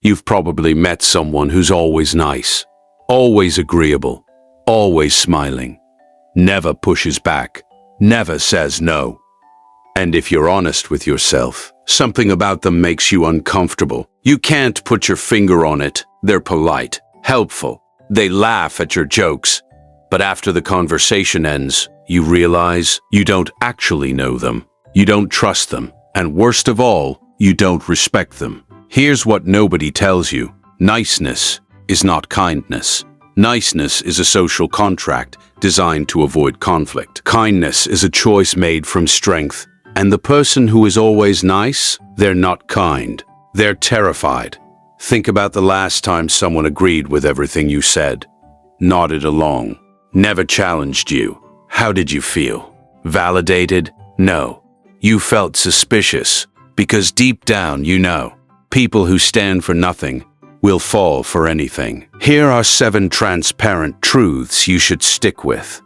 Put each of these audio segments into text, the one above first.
You've probably met someone who's always nice, always agreeable, always smiling, never pushes back, never says no. And if you're honest with yourself, something about them makes you uncomfortable. You can't put your finger on it. They're polite, helpful. They laugh at your jokes. But after the conversation ends, you realize you don't actually know them. You don't trust them. And worst of all, you don't respect them. Here's what nobody tells you. Niceness is not kindness. Niceness is a social contract designed to avoid conflict. Kindness is a choice made from strength. And the person who is always nice, they're not kind. They're terrified. Think about the last time someone agreed with everything you said, nodded along, never challenged you. How did you feel? Validated? No. You felt suspicious, because deep down you know, people who stand for nothing will fall for anything. Here are 7 transparent truths you should stick with.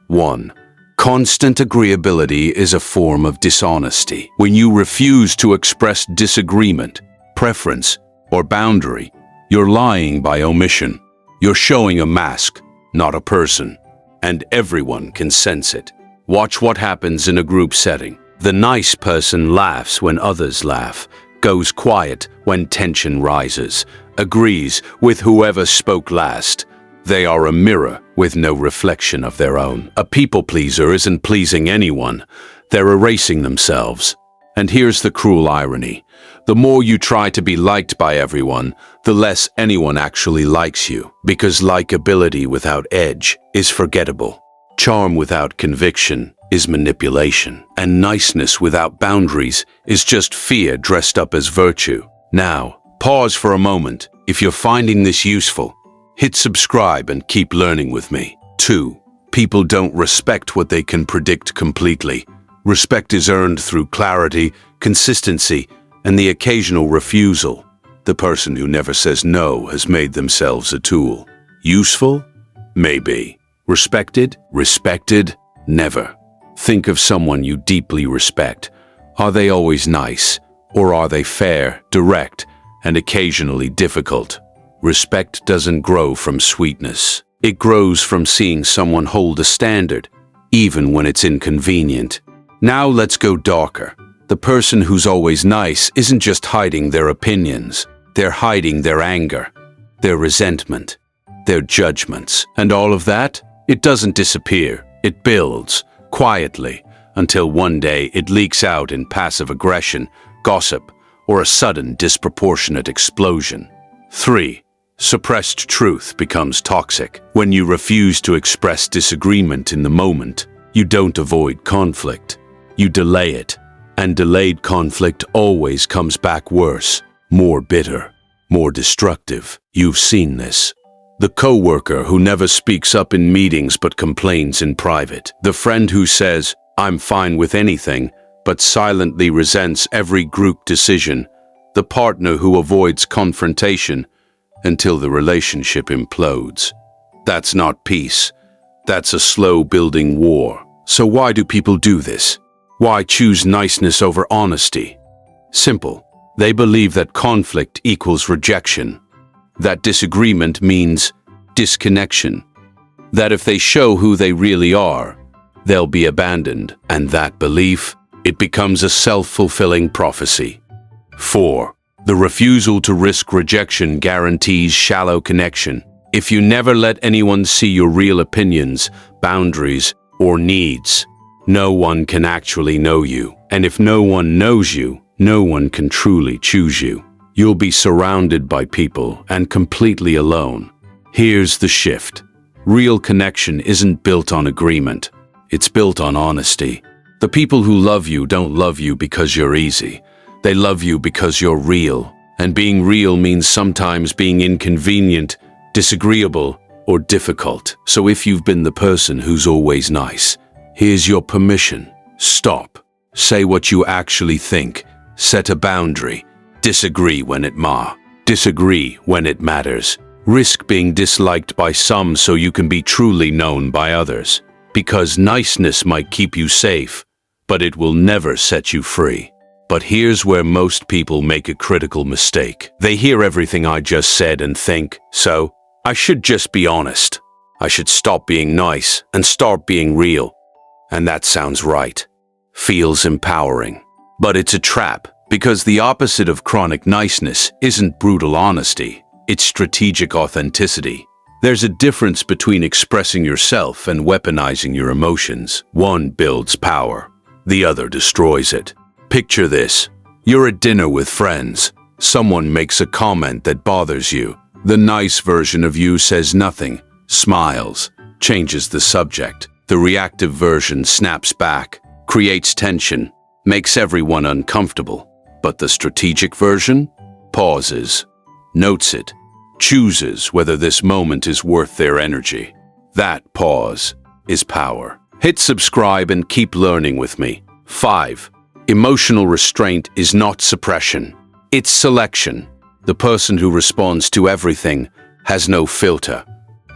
1. Constant agreeability is a form of dishonesty. When you refuse to express disagreement, preference, or boundary, you're lying by omission. You're showing a mask, not a person. And everyone can sense it. Watch what happens in a group setting. The nice person laughs when others laugh, goes quiet when tension rises, agrees with whoever spoke last. They are a mirror with no reflection of their own. A people pleaser isn't pleasing anyone. They're erasing themselves. And here's the cruel irony. The more you try to be liked by everyone, the less anyone actually likes you. Because likability without edge is forgettable. Charm without conviction is manipulation. And niceness without boundaries is just fear dressed up as virtue. Now, pause for a moment. If you're finding this useful, hit subscribe and keep learning with me. 2. People don't respect what they can predict completely. Respect is earned through clarity, consistency, and the occasional refusal. The person who never says no has made themselves a tool. Useful? Maybe. Respected? Respected? Never. Think of someone you deeply respect. Are they always nice? Or are they fair, direct, and occasionally difficult? Respect doesn't grow from sweetness. It grows from seeing someone hold a standard, even when it's inconvenient. Now let's go darker. The person who's always nice isn't just hiding their opinions. They're hiding their anger, their resentment, their judgments. And all of that, it doesn't disappear. It builds, quietly, until one day it leaks out in passive aggression, gossip, or a sudden disproportionate explosion. 3. Suppressed truth becomes toxic. When you refuse to express disagreement in the moment, you don't avoid conflict. You delay it. And delayed conflict always comes back worse, more bitter, more destructive. You've seen this. The coworker who never speaks up in meetings but complains in private. The friend who says, "I'm fine with anything," but silently resents every group decision. The partner who avoids confrontation until the relationship implodes. That's not peace. That's a slow-building war. So why do people do this? Why choose niceness over honesty? Simple. They believe that conflict equals rejection. That disagreement means disconnection. That if they show who they really are, they'll be abandoned. And that belief, it becomes a self-fulfilling prophecy. 4. The refusal to risk rejection guarantees shallow connection. If you never let anyone see your real opinions, boundaries, or needs, no one can actually know you. And if no one knows you, no one can truly choose you. You'll be surrounded by people and completely alone. Here's the shift. Real connection isn't built on agreement. It's built on honesty. The people who love you don't love you because you're easy. They love you because you're real. And being real means sometimes being inconvenient, disagreeable, or difficult. So if you've been the person who's always nice, here's your permission. Stop. Say what you actually think. Set a boundary. Disagree when it Disagree when it matters. Risk being disliked by some so you can be truly known by others. Because niceness might keep you safe, but it will never set you free. But here's where most people make a critical mistake. They hear everything I just said and think, so, I should just be honest. I should stop being nice and start being real. And that sounds right. Feels empowering. But it's a trap, because the opposite of chronic niceness isn't brutal honesty, it's strategic authenticity. There's a difference between expressing yourself and weaponizing your emotions. One builds power, the other destroys it. Picture this. You're at dinner with friends. Someone makes a comment that bothers you. The nice version of you says nothing, smiles, changes the subject. The reactive version snaps back, creates tension, makes everyone uncomfortable. But the strategic version pauses, notes it, chooses whether this moment is worth their energy. That pause is power. Hit subscribe and keep learning with me. 5. Emotional restraint is not suppression. It's selection. The person who responds to everything has no filter.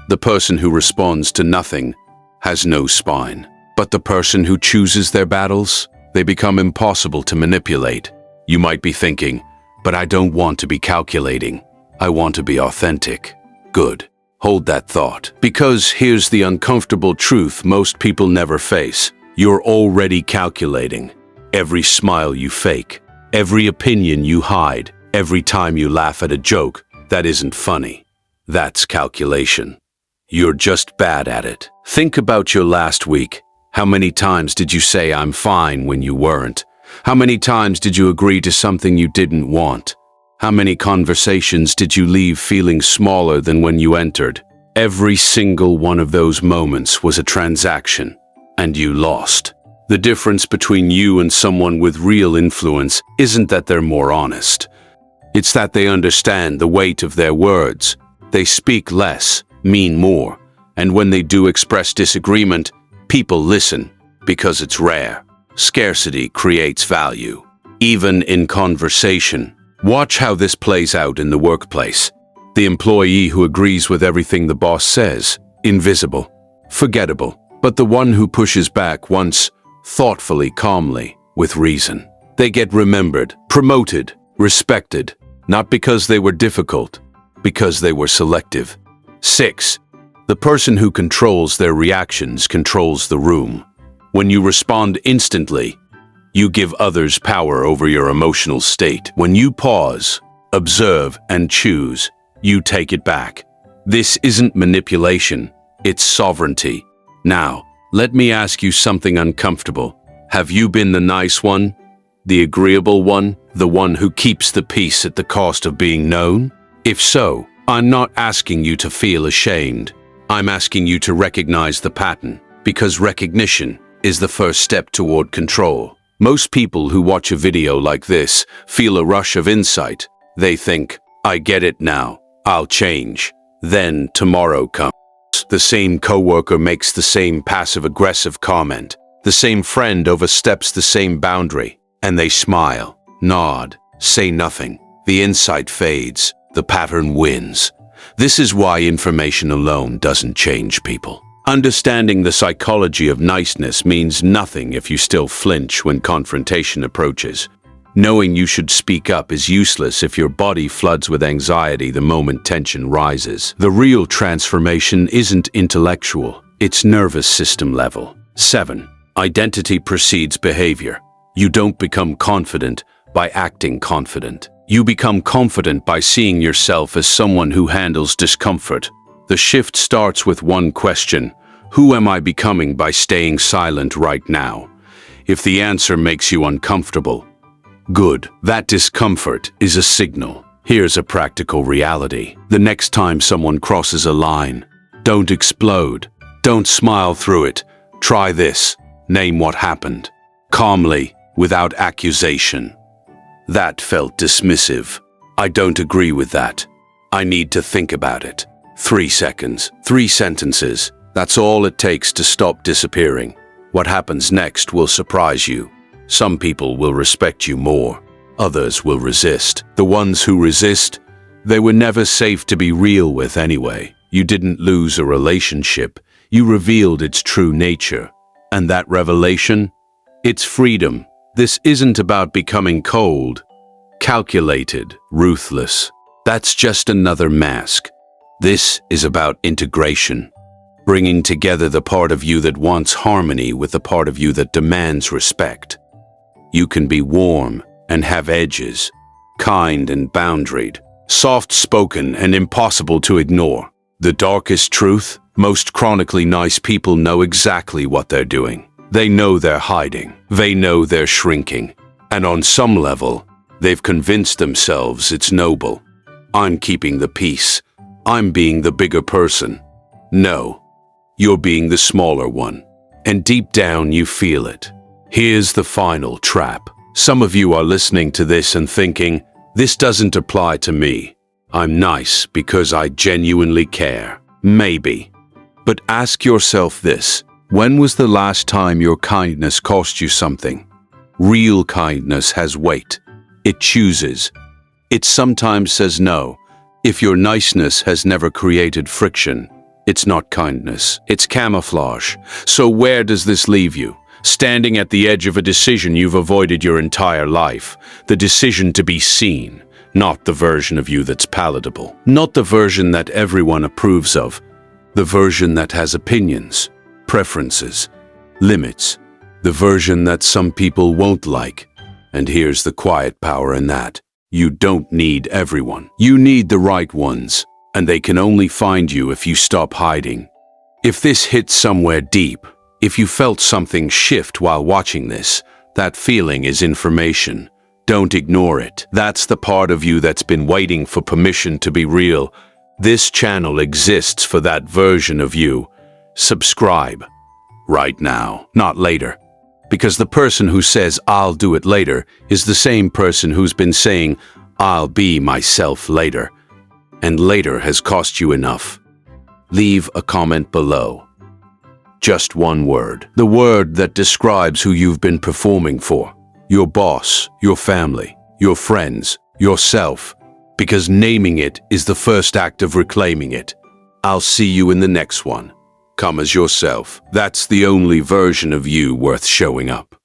The person who responds to nothing has no spine. But the person who chooses their battles, they become impossible to manipulate. You might be thinking, but I don't want to be calculating. I want to be authentic. Good. Hold that thought. Because here's the uncomfortable truth most people never face. You're already calculating. Every smile you fake, every opinion you hide, every time you laugh at a joke that isn't funny. That's calculation. You're just bad at it. Think about your last week. How many times did you say I'm fine when you weren't? How many times did you agree to something you didn't want? How many conversations did you leave feeling smaller than when you entered? Every single one of those moments was a transaction, and you lost. The difference between you and someone with real influence isn't that they're more honest. It's that they understand the weight of their words. They speak less, mean more, and when they do express disagreement, people listen because it's rare. Scarcity creates value, even in conversation. Watch how this plays out in the workplace. The employee who agrees with everything the boss says, invisible, forgettable, but the one who pushes back once, thoughtfully, calmly, with reason. They get remembered, promoted, respected, not because they were difficult, because they were selective. 6. The person who controls their reactions controls the room. When you respond instantly, you give others power over your emotional state. When you pause, observe, and choose, you take it back. This isn't manipulation, it's sovereignty. Now, let me ask you something uncomfortable. Have you been the nice one? The agreeable one? The one who keeps the peace at the cost of being known? If so, I'm not asking you to feel ashamed. I'm asking you to recognize the pattern, because recognition is the first step toward control. Most people who watch a video like this feel a rush of insight. They think, I get it now, I'll change. Then tomorrow comes. The same coworker makes the same passive-aggressive comment. The same friend oversteps the same boundary. And they smile, nod, say nothing. The insight fades. The pattern wins. This is why information alone doesn't change people. Understanding the psychology of niceness means nothing if you still flinch when confrontation approaches. Knowing you should speak up is useless if your body floods with anxiety the moment tension rises. The real transformation isn't intellectual, it's nervous system level. 7. Identity precedes behavior. You don't become confident by acting confident. You become confident by seeing yourself as someone who handles discomfort. The shift starts with one question: who am I becoming by staying silent right now? If the answer makes you uncomfortable, good. That discomfort is a signal. Here's a practical reality. The next time someone crosses a line, don't explode. Don't smile through it. Try this. Name what happened. Calmly, without accusation. That felt dismissive. I don't agree with that. I need to think about it. 3 seconds, 3 sentences. That's all it takes to stop disappearing. What happens next will surprise you. Some people will respect you more. Others will resist. The ones who resist, they were never safe to be real with anyway. You didn't lose a relationship. You revealed its true nature. And that revelation? It's freedom. This isn't about becoming cold, calculated, ruthless. That's just another mask. This is about integration, bringing together the part of you that wants harmony with the part of you that demands respect. You can be warm and have edges, kind and boundaried, soft-spoken and impossible to ignore. The darkest truth, most chronically nice people know exactly what they're doing. They know they're hiding. They know they're shrinking. And on some level, they've convinced themselves it's noble. I'm keeping the peace. I'm being the bigger person. No, you're being the smaller one. And deep down, you feel it. Here's the final trap. Some of you are listening to this and thinking, this doesn't apply to me. I'm nice because I genuinely care. Maybe. But ask yourself this. When was the last time your kindness cost you something? Real kindness has weight. It chooses. It sometimes says no. If your niceness has never created friction, it's not kindness. It's camouflage. So where does this leave you? Standing at the edge of a decision you've avoided your entire life. The decision to be seen. Not the version of you that's palatable. Not the version that everyone approves of. The version that has opinions, preferences, limits. The version that some people won't like. And here's the quiet power in that. You don't need everyone. You need the right ones. And they can only find you if you stop hiding. If this hits somewhere deep, if you felt something shift while watching this, that feeling is information. Don't ignore it. That's the part of you that's been waiting for permission to be real. This channel exists for that version of you. Subscribe. Right now, not later. Because the person who says, I'll do it later, is the same person who's been saying, I'll be myself later. And later has cost you enough. Leave a comment below. Just one word. The word that describes who you've been performing for. Your boss, your family, your friends, yourself. Because naming it is the first act of reclaiming it. I'll see you in the next one. Come as yourself. That's the only version of you worth showing up.